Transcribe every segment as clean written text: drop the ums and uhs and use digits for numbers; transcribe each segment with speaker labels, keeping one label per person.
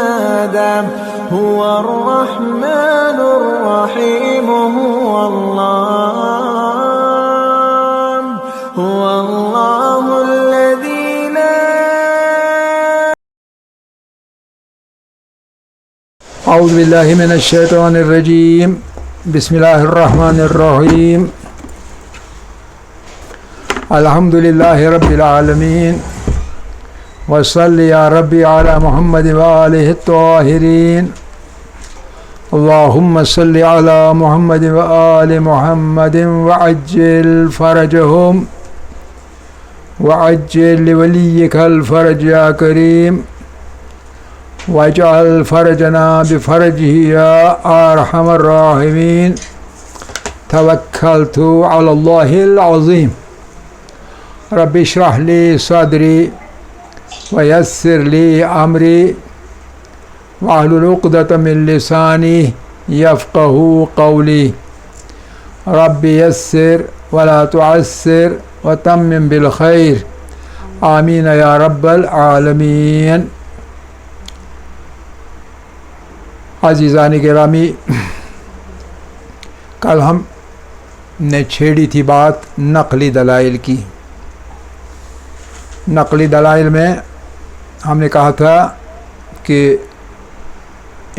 Speaker 1: نادى هو الرحمن الرحيم هو الله الذي لا.
Speaker 2: اعوذ باللہ من الشیطان الرجیم. بسم اللہ الرحمن الرحیم. الحمد للہ رب العالمین. وصلی یا ربی علی محمد وآلہ الطاہرین. اللہم صلی علی محمد وآل محمد وعجل فرجہم وعجل لولیک الفرج یا کریم واجعل فرجنا بفرجه یا ارحم الراحمین. توکلت علی اللہ العظیم. رب اشرح لی صدری ویسر لی امری واحلل عقدۃ من لسانی یفقهوا قولی. رب یسر ولا تعسر وتمم بالخیر. آمین یا رب العالمین. عزیزان گرامی، کل ہم نے چھیڑی تھی بات نقلی دلائل کی. نقلی دلائل میں ہم نے کہا تھا کہ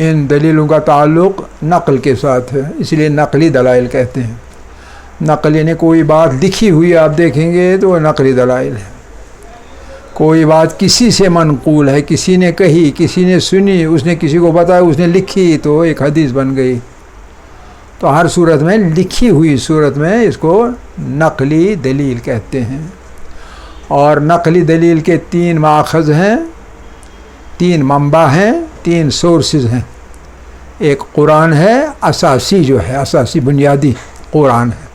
Speaker 2: ان دلیلوں کا تعلق نقل کے ساتھ ہے، اس لیے نقلی دلائل کہتے ہیں. نقل یعنی کوئی بات لکھی ہوئی آپ دیکھیں گے تو وہ نقلی دلائل ہے. کوئی بات کسی سے منقول ہے، کسی نے کہی، کسی نے سنی، اس نے کسی کو بتایا، اس نے لکھی تو ایک حدیث بن گئی. تو ہر صورت میں لکھی ہوئی صورت میں اس کو نقلی دلیل کہتے ہیں. اور نقلی دلیل کے 3 ماخذ ہیں، 3 منبع ہیں، 3 سورسز ہیں. ایک قرآن ہے، اساسی جو ہے، اساسی بنیادی قرآن ہے.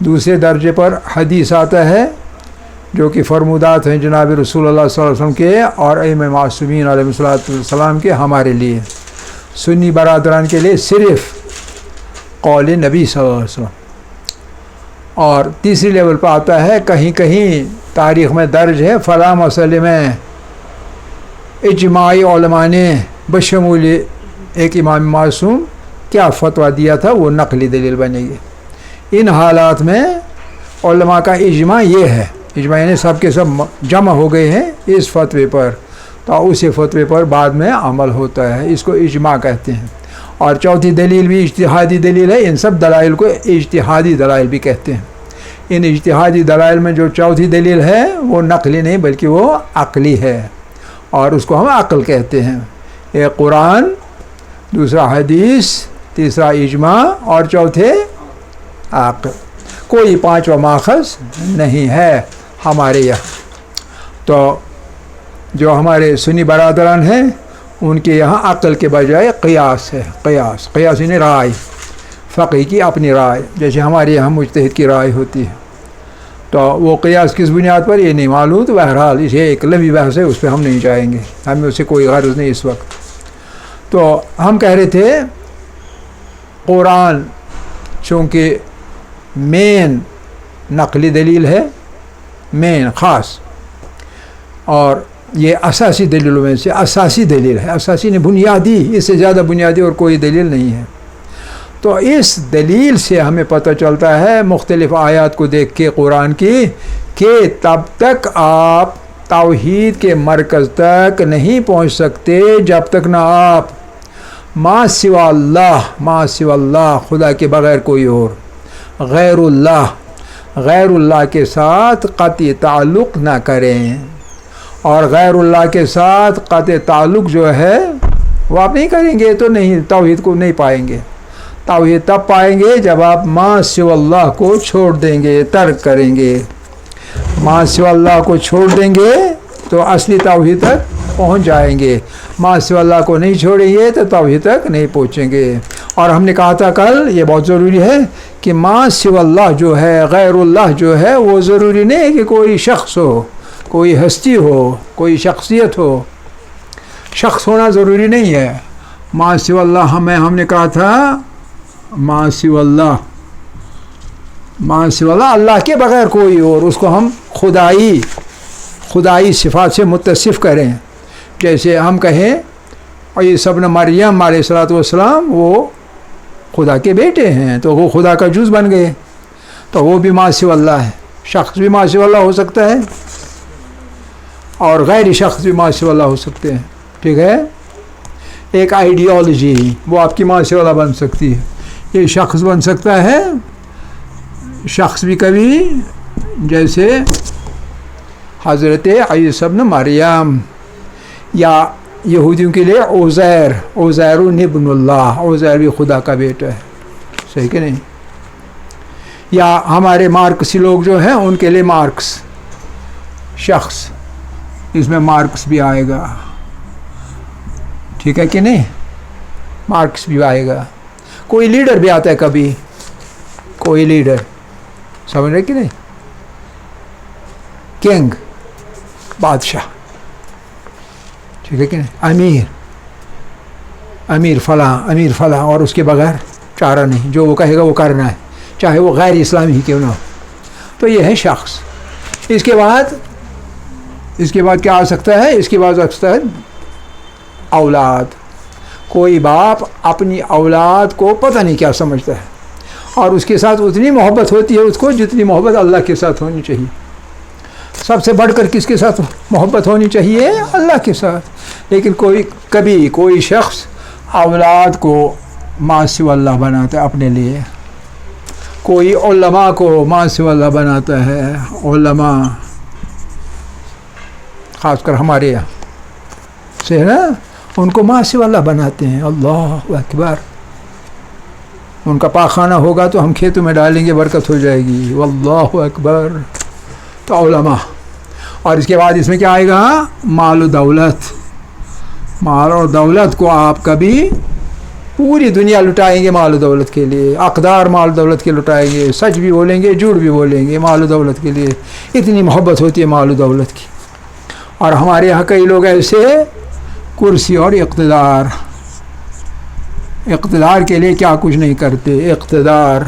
Speaker 2: دوسرے درجے پر حدیث آتا ہے جو کہ فرمودات ہیں جناب رسول اللہ صلی اللہ علیہ وسلم کے اور ائمہ معصومین علیہ السلام کے ہمارے لیے. سنی برادران کے لیے صرف قول نبی صلی اللہ علیہ وسلم. اور تیسری لیول پہ آتا ہے کہیں کہیں تاریخ میں درج ہے فلاں مسئلے میں اجماعی علماء نے بشمول ایک امام معصوم کیا فتویٰ دیا تھا، وہ نقلی دلیل بنے گی. ان حالات میں علماء کا اجماع یہ ہے، اجماع یعنی سب کے سب جمع ہو گئے ہیں اس فتوے پر، تو اسی فتوے پر بعد میں عمل ہوتا ہے. اس کو اجماع کہتے ہیں. اور چوتھی دلیل بھی اجتہادی دلیل ہے. ان سب دلائل کو اجتہادی دلائل بھی کہتے ہیں. ان اجتہادی دلائل میں جو چوتھی دلیل ہے وہ نقلی نہیں بلکہ وہ عقلی ہے، اور اس کو ہم عقل کہتے ہیں. ایک قرآن، دوسرا حدیث، تیسرا اجماع اور چوتھے عقل. کوئی 5واں ماخذ نہیں ہے ہمارے یہاں. تو جو ہمارے سنی برادران ہیں ان کے یہاں عقل کے بجائے قیاس ہے. قیاس یعنی رائے، فقہ کی اپنی رائے، جیسے ہمارے یہاں مجتہد کی رائے ہوتی ہے. تو وہ قیاس کس بنیاد پر یہ نہیں معلوم. تو بہرحال اسے ایک لمبی بحث ہے، اس پہ ہم نہیں جائیں گے، ہمیں اسے کوئی غرض نہیں اس وقت. تو ہم کہہ رہے تھے قرآن چونکہ مین نقلی دلیل ہے، مین خاص، اور یہ اساسی دلیلوں میں سے اساسی دلیل ہے. اساسی نے بنیادی، اس سے زیادہ بنیادی اور کوئی دلیل نہیں ہے. تو اس دلیل سے ہمیں پتہ چلتا ہے مختلف آیات کو دیکھ کے قرآن کی کہ تب تک آپ توحید کے مرکز تک نہیں پہنچ سکتے جب تک نہ آپ ما سوا اللہ خدا کے بغیر کوئی اور، غیر اللہ کے ساتھ قطعی تعلق نہ کریں. اور غیر اللہ کے ساتھ قطعی تعلق جو ہے وہ آپ نہیں کریں گے تو نہیں، توحید کو نہیں پائیں گے. توحید تب پائیں گے جب آپ ما سوا اللہ کو چھوڑ دیں گے، ترک کریں گے. ما سوا اللہ کو چھوڑ دیں گے تو اصلی توحید تک پہنچ جائیں گے. ما سوا اللہ کو نہیں چھوڑیں گے تو توحید تک نہیں پہنچیں گے. اور ہم نے کہا تھا کل، یہ بہت ضروری ہے کہ ما سوا اللہ جو ہے، غیر اللہ جو ہے، وہ ضروری نہیں ہے کہ کوئی شخص ہو، کوئی ہستی ہو، کوئی شخصیت ہو. شخص ہونا ضروری نہیں ہے. ما سوا اللہ ہم نے کہا تھا ما سوا اللہ اللہ کے بغیر کوئی اور، اس کو ہم خدائی صفات سے متصف کریں. جیسے ہم کہیں اور عیسی ابن مریم علیہ الصلوۃ والسلام وہ خدا کے بیٹے ہیں، تو وہ خدا کا جز بن گئے، تو وہ بھی ما سوی اللہ ہے. شخص بھی ما سوی اللہ ہو سکتا ہے اور غیر شخص بھی ما سوی اللہ ہو سکتے ہیں. ٹھیک ہے. ایک آئیڈیالوجی وہ آپ کی ما سوی اللہ بن سکتی ہے، یہ شخص بن سکتا ہے. شخص بھی کبھی جیسے حضرت عیسی ابن مریم، یا یہودیوں کے لیے عزیر ابن اللہ، عزیر بھی خدا کا بیٹا ہے. صحیح کہ نہیں؟ یا ہمارے مارکسی لوگ جو ہیں ان کے لیے مارکس شخص، اس میں مارکس بھی آئے گا. ٹھیک ہے کہ نہیں؟ مارکس بھی آئے گا. کوئی لیڈر بھی آتا ہے کبھی، کوئی لیڈر، سمجھ رہے کہ نہیں؟ کنگ، بادشاہ. ٹھیک ہے کہ نہیں؟ امیر فلاں اور اس کے بغیر چارہ نہیں، جو وہ کہے گا وہ کرنا ہے، چاہے وہ غیر اسلامی ہی کیوں نہ ہو. تو یہ ہے شخص. اس کے بعد کیا آ سکتا ہے؟ اس کے بعد آ سکتا ہے اولاد. کوئی باپ اپنی اولاد کو پتہ نہیں کیا سمجھتا ہے، اور اس کے ساتھ اتنی محبت ہوتی ہے اس کو جتنی محبت اللہ کے ساتھ ہونی چاہیے. سب سے بڑھ کر کس کے ساتھ محبت ہونی چاہیے؟ اللہ کے ساتھ. لیکن کبھی کوئی شخص اولاد کو ما سوی اللہ بناتا ہے اپنے لیے. کوئی علماء کو ما سوی اللہ بناتا ہے. علماء خاص کر ہمارے یہاں سے نا، ان کو ما سوی اللہ بناتے ہیں. اللہ اکبر. ان کا پاخانہ ہوگا تو ہم کھیتوں میں ڈالیں گے، برکت ہو جائے گی. واللہ اکبر. تو علماء. اور اس کے بعد اس میں کیا آئے گا؟ مال و دولت. مال اور دولت کو آپ کبھی پوری دنیا لٹائیں گے مال و دولت کے لیے، اقدار مال و دولت کے لٹائیں گے، سچ بھی بولیں گے جھوٹ بھی بولیں گے مال و دولت کے لیے. اتنی محبت ہوتی ہے مال و دولت کی. اور ہمارے یہاں کئی لوگ ایسے کرسی اور اقتدار کے لیے کیا کچھ نہیں کرتے. اقتدار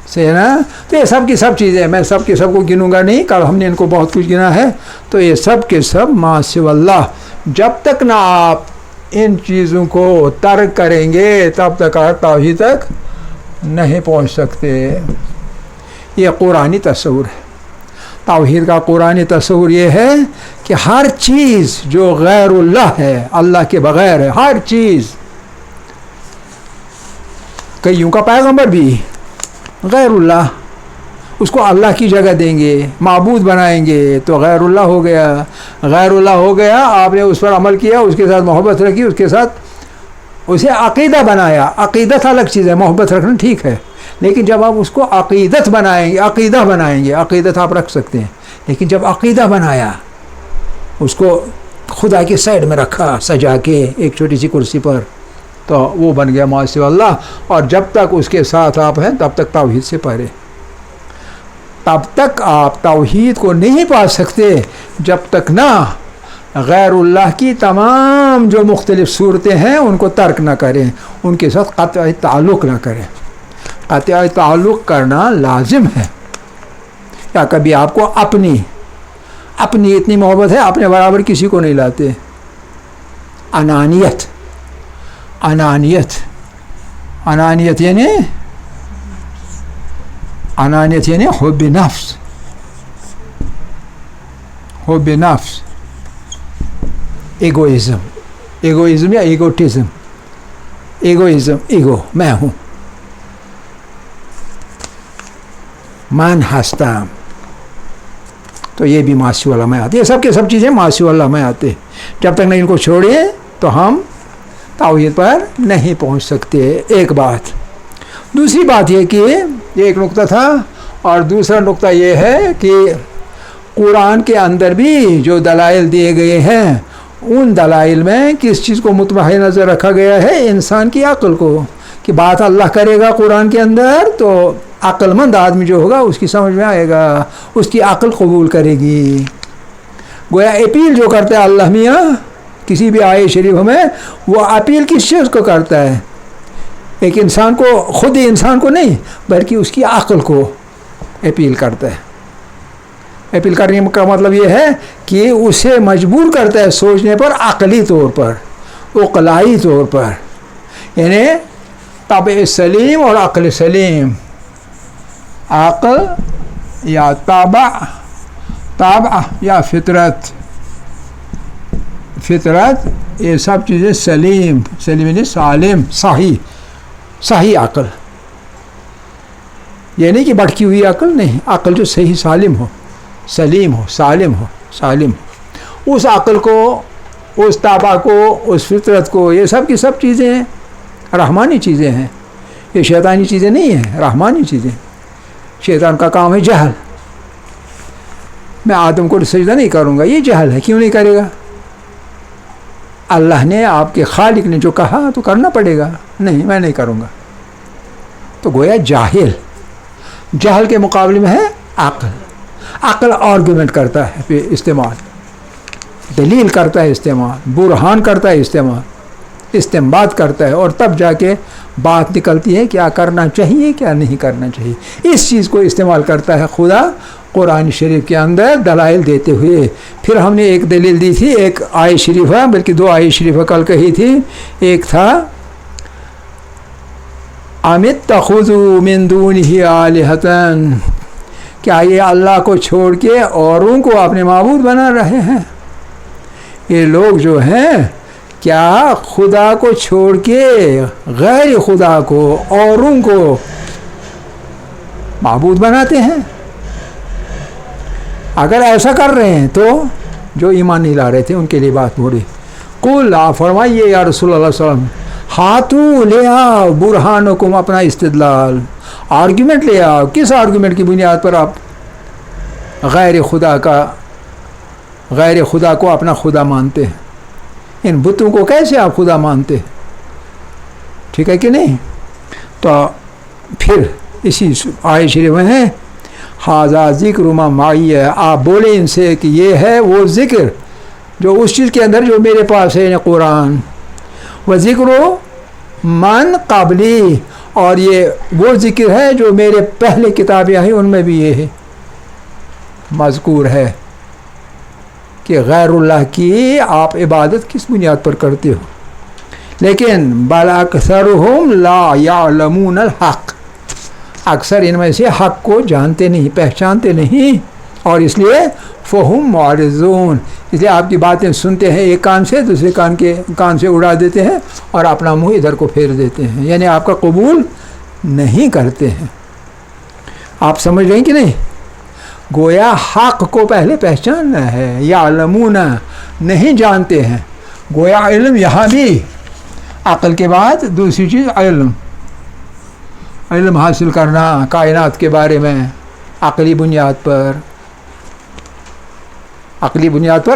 Speaker 2: سے نا، تو یہ سب کی سب چیزیں، میں سب کے سب کو گنوں گا نہیں، کل ہم نے ان کو بہت کچھ گنا ہے. تو یہ سب کے سب ما سوی اللہ. جب تک نہ آپ ان چیزوں کو ترک کریں گے تب تک آپ توحید تک نہیں پہنچ سکتے. یہ قرآنی تصور ہے. توحید کا قرآنی تصور یہ ہے کہ ہر چیز جو غیر اللہ ہے، اللہ کے بغیر ہے، ہر چیز. کئیوں کا پیغمبر بھی غیر اللہ، اس کو اللہ کی جگہ دیں گے، معبود بنائیں گے تو غیر اللہ ہو گیا. غیر اللہ ہو گیا. آپ نے اس پر عمل کیا، اس کے ساتھ محبت رکھی، اس کے ساتھ اسے عقیدہ بنایا. عقیدت الگ چیز ہے، محبت رکھنا ٹھیک ہے، لیکن جب آپ اس کو عقیدت بنائیں گے، عقیدہ بنائیں گے، عقیدت آپ رکھ سکتے ہیں، لیکن جب عقیدہ بنایا، اس کو خدا کی سائڈ میں رکھا سجا کے ایک چھوٹی سی کرسی پر، تو وہ بن گیا ما سوی اللہ. اور جب تک اس کے ساتھ آپ ہیں تب تک توحید سے پرے. تب تک آپ توحید کو نہیں پا سکتے جب تک نہ غیر اللہ کی تمام جو مختلف صورتیں ہیں ان کو ترک نہ کریں، ان کے ساتھ قطع تعلق نہ کریں. قطع تعلق کرنا لازم ہے. یا کبھی آپ کو اپنی اتنی محبت ہے، اپنے برابر کسی کو نہیں لاتے. انانیت یعنی حب نفس، ایگوئزم یا ایگوٹزم. ایگو میں ہوں، من ہستم. تو یہ بھی ما سوی اللہ میں آتے. یہ سب کے سب چیزیں ما سوی اللہ میں آتے. جب تک نہیں ان کو چھوڑے تو ہم توحید پر نہیں پہنچ سکتے. ایک بات. دوسری بات یہ کہ یہ ایک نقطہ تھا، اور دوسرا نقطہ یہ ہے کہ قرآن کے اندر بھی جو دلائل دیے گئے ہیں ان دلائل میں کس چیز کو متبع نظر رکھا گیا ہے؟ انسان کی عقل کو. کہ بات اللہ کرے گا قرآن کے اندر تو عقل مند آدمی جو ہوگا اس کی سمجھ میں آئے گا، اس کی عقل قبول کرے گی. گویا اپیل جو کرتا ہے اللہ میاں کسی بھی آیے شریف میں، وہ اپیل کس چیز کو کرتا ہے؟ ایک انسان کو، خود ہی انسان کو نہیں بلکہ اس کی عقل کو اپیل کرتا ہے. اپیل کرنے کا مطلب یہ ہے کہ اسے مجبور کرتا ہے سوچنے پر عقلی طور پر. عقلائی طور پر، یعنی طبع سلیم اور عقل سلیم. عقل یا طبع یا فطرت، یہ سب چیزیں سلیم یعنی سالم، صحیح عقل. یہ نہیں کہ بھٹکی ہوئی عقل، نہیں، عقل جو صحیح سالم ہو، سلیم ہو، سالم ہو. اس عقل کو، اس طبع کو، اس فطرت کو، یہ سب کی سب چیزیں رحمانی چیزیں ہیں، یہ شیطانی چیزیں نہیں ہیں، رحمانی چیزیں. شیطان کا کام ہے جہل. میں آدم کو سجدہ نہیں کروں گا، یہ جہل ہے. کیوں نہیں کرے گا؟ اللہ نے، آپ کے خالق نے جو کہا تو کرنا پڑے گا. نہیں، میں نہیں کروں گا. تو گویا جہل کے مقابلے میں ہے عقل آرگومنٹ کرتا ہے استعمال، دلیل کرتا ہے استعمال، برہان کرتا ہے استعمال، استنباط کرتا ہے، اور تب جا کے بات نکلتی ہے کیا کرنا چاہیے کیا نہیں کرنا چاہیے. اس چیز کو استعمال کرتا ہے خدا قرآن شریف کے اندر دلائل دیتے ہوئے. پھر ہم نے ایک دلیل دی تھی، ایک آیت شریفہ، بلکہ 2 آیت شریفہ کل کہی تھی. ایک تھا اتخذوا من دونہ آلہۃ، کیا یہ اللہ کو چھوڑ کے اوروں کو اپنے معبود بنا رہے ہیں. یہ لوگ جو ہیں کیا خدا کو چھوڑ کے غیر خدا کو، اوروں کو معبود بناتے ہیں؟ اگر ایسا کر رہے ہیں تو جو ایمان نہیں لا رہے تھے ان کے لیے بات بولی. قل، آپ فرمائیے یا رسول اللہ صلی اللہ علیہ وسلم، ہاتھوں لے آؤ برہانکم، اپنا استدلال، آرگیومنٹ لے آؤ. کس آرگیومنٹ کی بنیاد پر آپ غیر خدا کو اپنا خدا مانتے ہیں؟ ان بتوں کو کیسے آپ خدا مانتے ہیں؟ ٹھیک ہے کہ نہیں؟ تو پھر اسی آیت شریف میں ہے ھذا ذکر ما معی، آپ بولیں ان سے کہ یہ ہے وہ ذکر جو اس چیز کے اندر جو میرے پاس ہے، یعنی قرآن. وہ ذکر من قبلی، اور یہ وہ ذکر ہے جو میرے پہلے کتابیں ہیں ان میں بھی یہ ہے مذکور ہے کہ غیر اللہ کی آپ عبادت کس بنیاد پر کرتے ہو. لیکن بل اکثرهم لا یعلمون الحق، اکثر ان میں سے حق کو جانتے نہیں، پہچانتے نہیں، اور اس لیے فہم معرضون، اس لیے آپ کی باتیں سنتے ہیں ایک کان سے، دوسرے کان سے اڑا دیتے ہیں اور اپنا منہ ادھر کو پھیر دیتے ہیں، یعنی آپ کا قبول نہیں کرتے ہیں. آپ سمجھ رہے ہیں کہ نہیں؟ گویا حق کو پہلے پہچاننا ہے. یعلمون، نہیں جانتے ہیں. گویا علم یہاں بھی عقل کے بعد دوسری چیز علم حاصل کرنا کائنات کے بارے میں عقلی بنیاد پر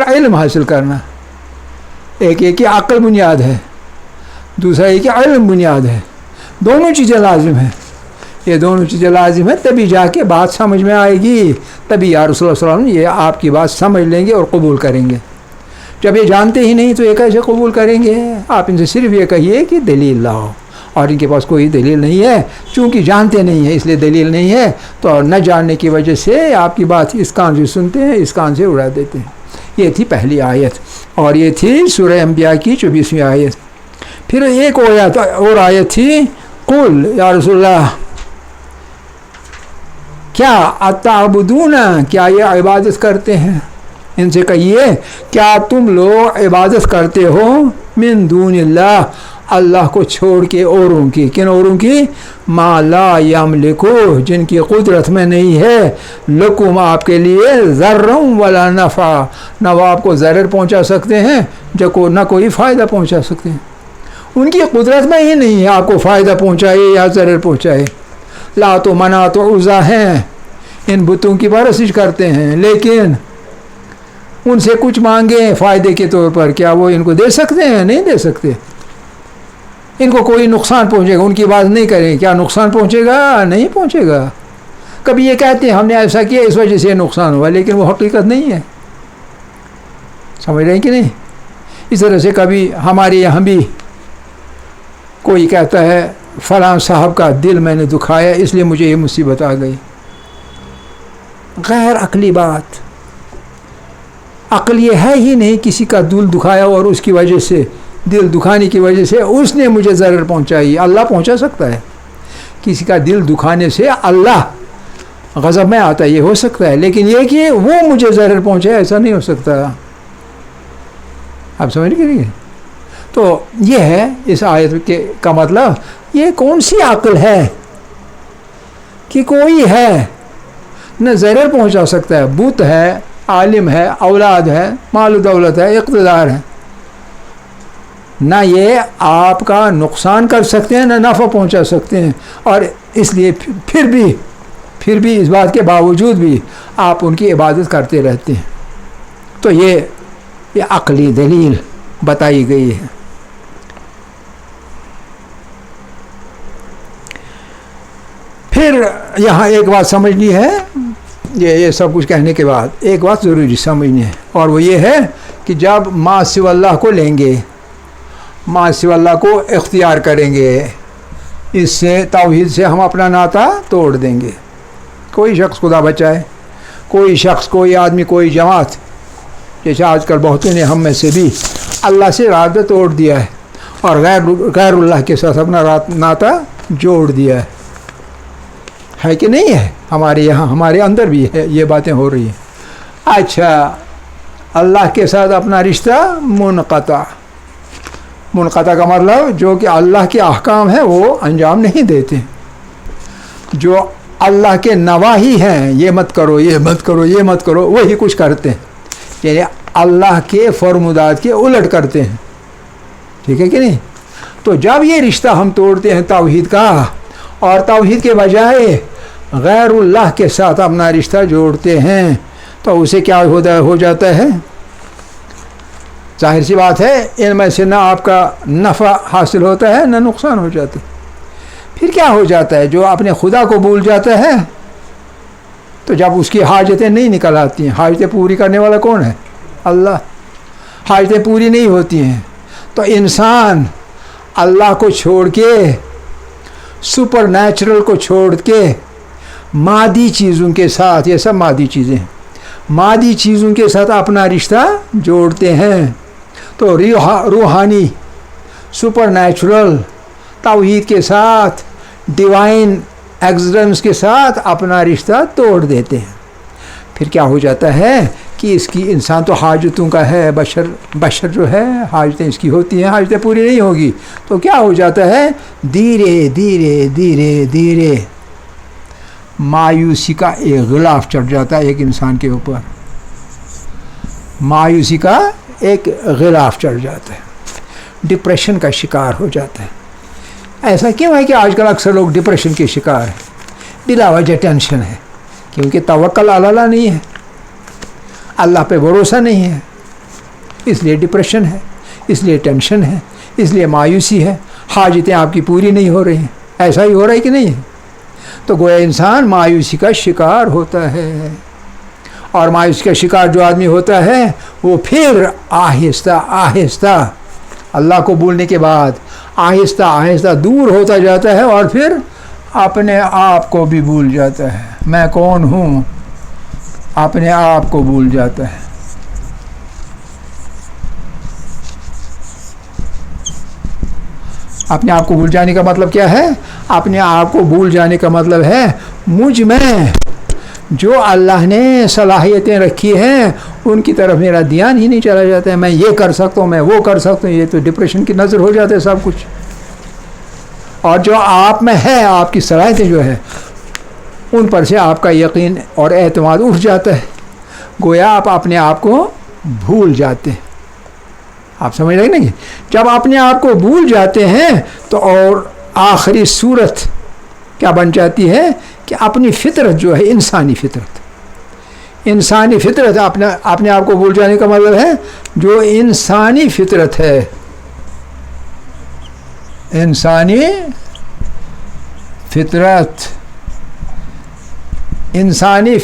Speaker 2: علم حاصل کرنا. ایک یہ کہ عقل بنیاد ہے، دوسرا یہ کہ علم بنیاد ہے. دونوں چیزیں لازم ہیں. یہ دونوں چیزیں لازم ہیں، تبھی جا کے بات سمجھ میں آئے گی، تبھی یا رسول اللہ صلی اللہ علیہ وسلم یہ آپ کی بات سمجھ لیں گے اور قبول کریں گے. جب یہ جانتے ہی نہیں تو یہ کیسے قبول کریں گے؟ آپ ان سے صرف یہ کہیے کہ دلیل لاؤ، اور ان کے پاس کوئی دلیل نہیں ہے، چونکہ جانتے نہیں ہیں اس لیے دلیل نہیں ہے. تو نہ جاننے کی وجہ سے آپ کی بات اس کان سے سنتے ہیں، اس کان سے اڑا دیتے ہیں. یہ تھی پہلی آیت، اور یہ تھی سورہ انبیاء کی 24ویں آیت. پھر ایک اور آیت تھی، قل یا رسول اللہ کیا اتعبدون، کیا یہ عبادت کرتے ہیں؟ ان سے کہیے کیا تم لوگ عبادت کرتے ہو من دون اللہ، اللہ کو چھوڑ کے اوروں کی. کن اوروں کی؟ ما لا یملکو، جن کی قدرت میں نہیں ہے، لکم آپ کے لیے، ضرا ولا نفع، نہ وہ آپ کو ضرر پہنچا سکتے ہیں نہ کوئی فائدہ پہنچا سکتے ہیں. ان کی قدرت میں ہی نہیں ہے آپ کو فائدہ پہنچائے یا ضرر پہنچائے. لات و منات و عزا ہیں، ان بتوں کی پرستش کرتے ہیں، لیکن ان سے کچھ مانگیں فائدے کے طور پر، کیا وہ ان کو دے سکتے ہیں؟ نہیں دے سکتے. ان کو کوئی نقصان پہنچے گا، ان کی بات نہیں کریں، کیا نقصان پہنچے گا؟ نہیں پہنچے گا. کبھی یہ کہتے ہیں ہم نے ایسا کیا اس وجہ سے نقصان ہوا، لیکن وہ حقیقت نہیں ہے. سمجھ رہے ہیں کہ نہیں؟ اس طرح سے کبھی ہمارے یہاں بھی کوئی کہتا ہے فلاں صاحب کا دل میں نے دکھایا اس لیے مجھے یہ مصیبت آ گئی. غیر عقلی بات. عقل یہ ہے ہی نہیں کسی کا دل دکھایا اور اس کی وجہ سے دل دکھانے کی وجہ سے اس نے مجھے ضرر پہنچائی. اللہ پہنچا سکتا ہے. کسی کا دل دکھانے سے اللہ غضب میں آتا ہے، یہ ہو سکتا ہے، لیکن یہ کہ وہ مجھے ضرر پہنچائے ایسا نہیں ہو سکتا. آپ سمجھ گئے؟ تو یہ ہے اس آیت کے کا مطلب. یہ کون سی عقل ہے کہ کوئی ہے نہ ضرر پہنچا سکتا ہے؟ بت ہے، عالم ہے، اولاد ہے، مال و دولت ہے، اقتدار ہے، نہ یہ آپ کا نقصان کر سکتے ہیں نہ نفع پہنچا سکتے ہیں. اور اس لیے پھر بھی اس بات کے باوجود بھی آپ ان کی عبادت کرتے رہتے ہیں. تو یہ عقلی دلیل بتائی گئی ہے. پھر یہاں ایک بات سمجھنی ہے، یہ سب کچھ کہنے کے بعد ایک بات ضروری سمجھنی ہے، اور وہ یہ ہے کہ جب ما سوی اللہ کو لیں گے، ما سوی اللہ کو اختیار کریں گے، اس سے توحید سے ہم اپنا ناطہ توڑ دیں گے. کوئی شخص خدا بچائے، کوئی شخص، کوئی آدمی، کوئی جماعت، جیسے آج کل بہتوں نے ہم میں سے بھی اللہ سے رابطہ توڑ دیا ہے اور غیر اللہ کے ساتھ اپنا ناطہ جوڑ دیا ہے کہ نہیں ہے؟ ہمارے یہاں، ہمارے اندر بھی ہے، یہ باتیں ہو رہی ہیں. اچھا، اللہ کے ساتھ اپنا رشتہ منقطع کا مطلب جو کہ اللہ کے احکام ہیں وہ انجام نہیں دیتے، جو اللہ کے نواہی ہیں، یہ مت کرو، یہ مت کرو، یہ مت کرو، وہی کچھ کرتے ہیں، یعنی اللہ کے فرمودات کے الٹ کرتے ہیں. ٹھیک ہے کہ نہیں؟ تو جب یہ رشتہ ہم توڑتے ہیں توحید کا، اور توحید کے بجائے غیر اللہ کے ساتھ اپنا رشتہ جوڑتے ہیں، تو اسے کیا ہو جاتا ہے؟ ظاہر سی بات ہے، ان میں سے نہ آپ کا نفع حاصل ہوتا ہے نہ نقصان ہو جاتا ہے. پھر کیا ہو جاتا ہے؟ جو اپنے خدا کو بھول جاتا ہے، تو جب اس کی حاجتیں نہیں نکل آتی ہیں، حاجتیں پوری کرنے والا کون ہے؟ اللہ. حاجتیں پوری نہیں ہوتی ہیں تو انسان اللہ کو چھوڑ کے، سپر نیچرل کو چھوڑ کے مادی چیزوں کے ساتھ، یہ سب مادی چیزیں ہیں، مادی چیزوں کے ساتھ اپنا رشتہ جوڑتے ہیں. تو روحانی، سپر نیچرل توحید کے ساتھ، ڈیوائن ایگزیسٹنس کے ساتھ اپنا رشتہ توڑ دیتے ہیں. پھر کیا ہو جاتا ہے کہ اس کی، انسان تو حاجتوں کا ہے، بشر جو ہے حاجتیں اس کی ہوتی ہیں، حاجتیں پوری نہیں ہوگی تو کیا ہو جاتا ہے؟ دھیرے دھیرے دھیرے دھیرے مایوسی کا ایک غلاف چڑھ جاتا ہے ایک انسان کے اوپر. مایوسی کا ایک غلاف چڑھ جاتا ہے، ڈپریشن کا شکار ہو جاتا ہے. ایسا کیوں ہے کہ آج کل اکثر لوگ ڈپریشن کے شکار ہیں؟ بلا وجہ ٹینشن ہے، کیونکہ توکل علی اللہ نہیں ہے، اللہ پہ بھروسہ نہیں ہے، اس لیے ڈپریشن ہے، اس لیے ٹینشن ہے، اس لیے مایوسی ہے، حاجتیں آپ کی پوری نہیں ہو رہی ہیں. ایسا ہی ہو رہا ہے کہ نہیں ہے؟ تو گویا انسان مایوسی کا شکار ہوتا ہے، اور مایوسی کا شکار جو آدمی ہوتا ہے وہ پھر آہستہ آہستہ اللہ کو بھولنے کے بعد آہستہ آہستہ دور ہوتا جاتا ہے، اور پھر اپنے آپ کو بھی بھول جاتا ہے. میں کون ہوں؟ اپنے آپ کو بھول جاتا ہے. اپنے آپ کو بھول جانے کا مطلب کیا ہے؟ اپنے آپ کو بھول جانے کا مطلب ہے مجھ میں جو اللہ نے صلاحیتیں رکھی ہیں ان کی طرف میرا دھیان ہی نہیں چلا جاتا ہے. میں یہ کر سکتا ہوں، میں وہ کر سکتا ہوں، یہ تو ڈپریشن کی نظر ہو جاتا ہے سب کچھ. اور جو آپ میں ہے، آپ کی صلاحیتیں جو ہے، ان پر سے آپ کا یقین اور اعتماد اٹھ جاتا ہے. گویا آپ اپنے آپ کو بھول جاتے ہیں. آپ سمجھ رہے نہیں؟ جب اپنے آپ کو بھول جاتے ہیں تو اور آخری صورت کیا بن جاتی ہے کہ اپنی فطرت جو ہے، انسانی فطرت اپنے آپ کو بھول جانے کا مطلب ہے جو انسانی فطرت ہے، انسانی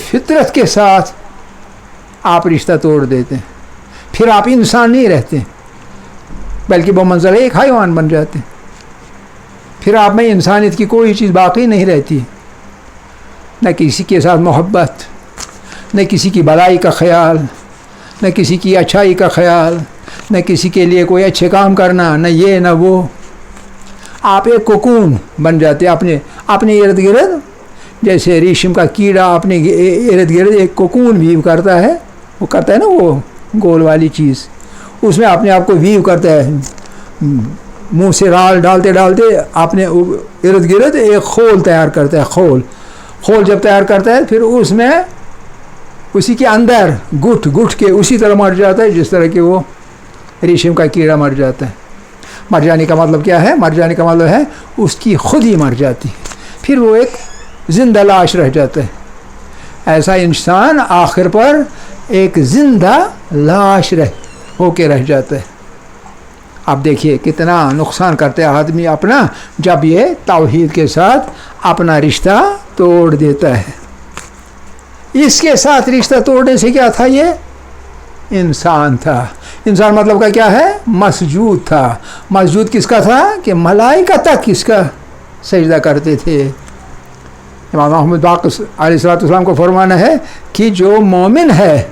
Speaker 2: فطرت کے ساتھ آپ رشتہ توڑ دیتے ہیں. پھر آپ انسان نہیں رہتے بلکہ وہ منزل ایک حیوان بن جاتے ہیں. پھر آپ میں انسانیت کی کوئی چیز باقی نہیں رہتی، نہ کسی کے ساتھ محبت، نہ کسی کی بھلائی کا خیال، نہ کسی کی اچھائی کا خیال، نہ کسی کے لیے کوئی اچھے کام کرنا، نہ یہ نہ وہ. آپ ایک کوکون بن جاتے اپنے ارد گرد، جیسے ریشم کا کیڑا اپنے ارد گرد ایک کوکون ویو کرتا ہے، وہ کرتا ہے نا وہ گول والی چیز، اس میں اپنے آپ کو ویو کرتا ہے، منہ سے رال ڈالتے ڈالتے اپنے ارد گرد ایک خول تیار کرتا ہے. خول جب تیار کرتا ہے پھر اس میں اسی کے اندر گٹھ کے اسی طرح مر جاتا ہے جس طرح کہ وہ ریشم کا کیڑا مر جاتا ہے. مر جانے کا مطلب کیا ہے؟ مر جانے کا مطلب ہے اس کی خود ہی مر جاتی ہے، پھر وہ ایک زندہ لاش رہ جاتا ہے. ایسا انسان آخر پر ایک زندہ لاش ہو کے رہ جاتا ہے. اب دیکھیے کتنا نقصان کرتا ہے آدمی اپنا جب یہ توحید کے ساتھ اپنا رشتہ توڑ دیتا ہے. اس کے ساتھ رشتہ توڑنے سے کیا تھا؟ یہ انسان تھا. انسان مطلب کا کیا ہے؟ مسجود تھا. مسجود کس کا تھا؟ کہ ملائکہ تک اس کا سجدہ کرتے تھے. امام احمد باقر علیہ السلام کو فرمانا ہے کہ جو مومن ہے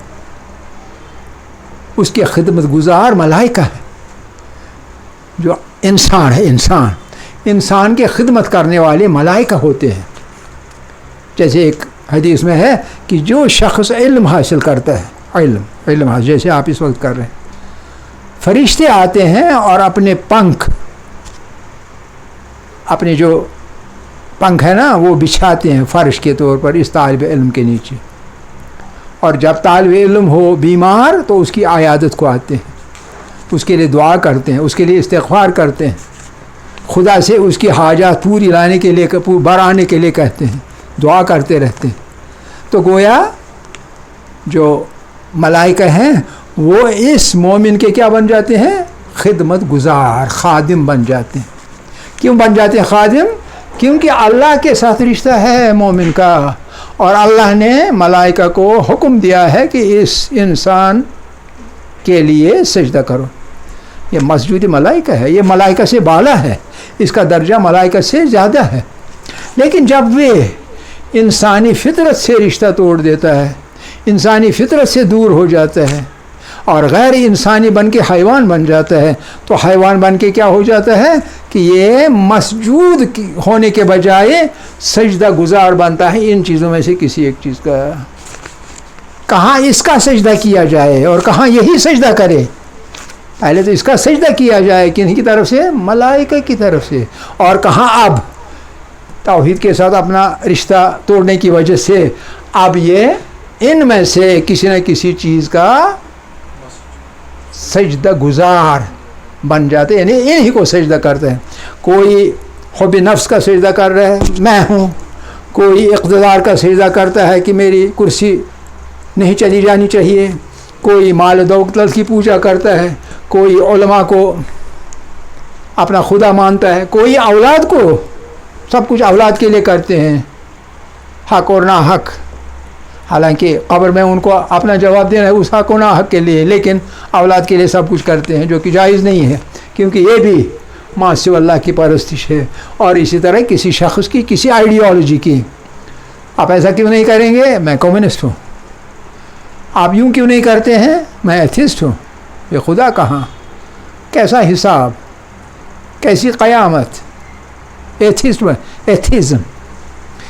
Speaker 2: اس کے خدمت گزار ملائکہ ہے. جو انسان ہے، انسان کے خدمت کرنے والے ملائکہ ہوتے ہیں. جیسے ایک حدیث میں ہے کہ جو شخص علم حاصل کرتا ہے، علم حاصل جیسے آپ اس وقت کر رہے ہیں، فرشتے آتے ہیں اور اپنے جو پنکھ ہے نا وہ بچھاتے ہیں فرش کے طور پر اس طالب علم کے نیچے. اور جب طالب علم ہو بیمار تو اس کی عیادت کو آتے ہیں، اس کے لیے دعا کرتے ہیں، اس کے لیے استغفار کرتے ہیں، خدا سے اس کی حاجات پوری لانے کے لیے برانے کے لیے کہتے ہیں، دعا کرتے رہتے ہیں. تو گویا جو ملائکہ ہیں وہ اس مومن کے کیا بن جاتے ہیں؟ خدمت گزار، خادم بن جاتے ہیں. کیوں بن جاتے ہیں خادم؟ کیونکہ اللہ کے ساتھ رشتہ ہے مومن کا، اور اللہ نے ملائکہ کو حکم دیا ہے کہ اس انسان کے لیے سجدہ کرو. یہ مسجود ملائکہ ہے، یہ ملائکہ سے بالا ہے، اس کا درجہ ملائکہ سے زیادہ ہے. لیکن جب وہ انسانی فطرت سے رشتہ توڑ دیتا ہے، انسانی فطرت سے دور ہو جاتا ہے اور غیر انسانی بن کے حیوان بن جاتا ہے، تو حیوان بن کے کیا ہو جاتا ہے کہ یہ مسجود ہونے کے بجائے سجدہ گزار بنتا ہے ان چیزوں میں سے کسی ایک چیز کا. کہاں اس کا سجدہ کیا جائے اور کہاں یہی سجدہ کرے؟ پہلے تو اس کا سجدہ کیا جائے کن کی طرف سے؟ ملائکہ کی طرف سے. اور کہاں اب توحید کے ساتھ اپنا رشتہ توڑنے کی وجہ سے اب یہ ان میں سے کسی نہ کسی چیز کا سجدہ گزار بن جاتے ہیں، یعنی انہی کو سجدہ کرتے ہیں. کوئی حب نفس کا سجدہ کر رہا ہے، میں ہوں. کوئی اقتدار کا سجدہ کرتا ہے کہ میری کرسی نہیں چلی جانی چاہیے. کوئی مال دولت کی پوجا کرتا ہے. کوئی علماء کو اپنا خدا مانتا ہے. کوئی اولاد کو، سب کچھ اولاد کے لیے کرتے ہیں، حق اور ناحق. حالانکہ قبر میں ان کو اپنا جواب دینا ہے اس حق و ناحق کے لیے، لیکن اولاد کے لیے سب کچھ کرتے ہیں جو کہ جائز نہیں ہے، کیونکہ یہ بھی ما سوی اللہ کی پرستش ہے. اور اسی طرح کسی شخص کی، کسی آئیڈیالوجی کی. آپ ایسا کیوں نہیں کریں گے؟ میں کمیونسٹ ہوں. آپ یوں کیوں نہیں کرتے ہیں؟ میں ایتھسٹ ہوں. یہ خدا کہاں؟ کیسا حساب؟ کیسی قیامت؟ ایتھیزم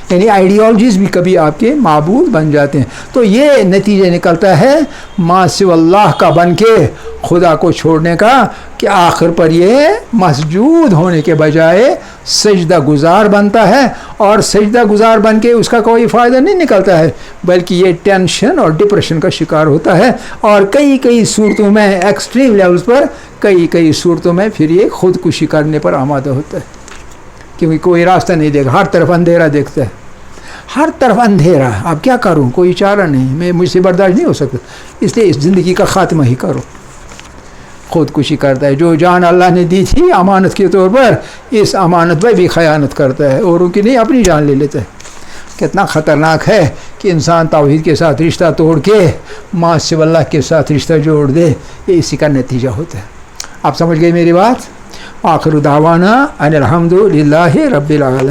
Speaker 2: یعنی آئیڈیالوجیز بھی کبھی آپ کے معبود بن جاتے ہیں. تو یہ نتیجہ نکلتا ہے ما سوی اللہ کا بن کے خدا کو چھوڑنے کا، کہ آخر پر یہ مسجود ہونے کے بجائے سجدہ گزار بنتا ہے. اور سجدہ گزار بن کے اس کا کوئی فائدہ نہیں نکلتا ہے، بلکہ یہ ٹینشن اور ڈپریشن کا شکار ہوتا ہے. اور کئی صورتوں میں، ایکسٹریم لیولز پر کئی صورتوں میں پھر یہ خودکشی کرنے پر آمادہ ہوتا ہے، کیونکہ کوئی راستہ نہیں دیکھا، ہر طرف اندھیرا دیکھتا ہے، ہر طرف اندھیرا. اب کیا کروں؟ کوئی چارہ نہیں، مجھ سے برداشت نہیں ہو سکتا، اس لیے اس زندگی کا خاتمہ ہی کرو. خودکشی کرتا ہے. جو جان اللہ نے دی تھی امانت کے طور پر، اس امانت پہ بھی خیانت کرتا ہے، اوروں کی نہیں اپنی جان لے لیتا ہے. کتنا خطرناک ہے کہ انسان توحید کے ساتھ رشتہ توڑ کے ما سوی اللہ کے ساتھ رشتہ جوڑ دے. یہ اسی کا نتیجہ ہوتا ہے. آپ سمجھ گئے میری بات؟ آخر دعوانا ان الحمد للہ رب العالمین.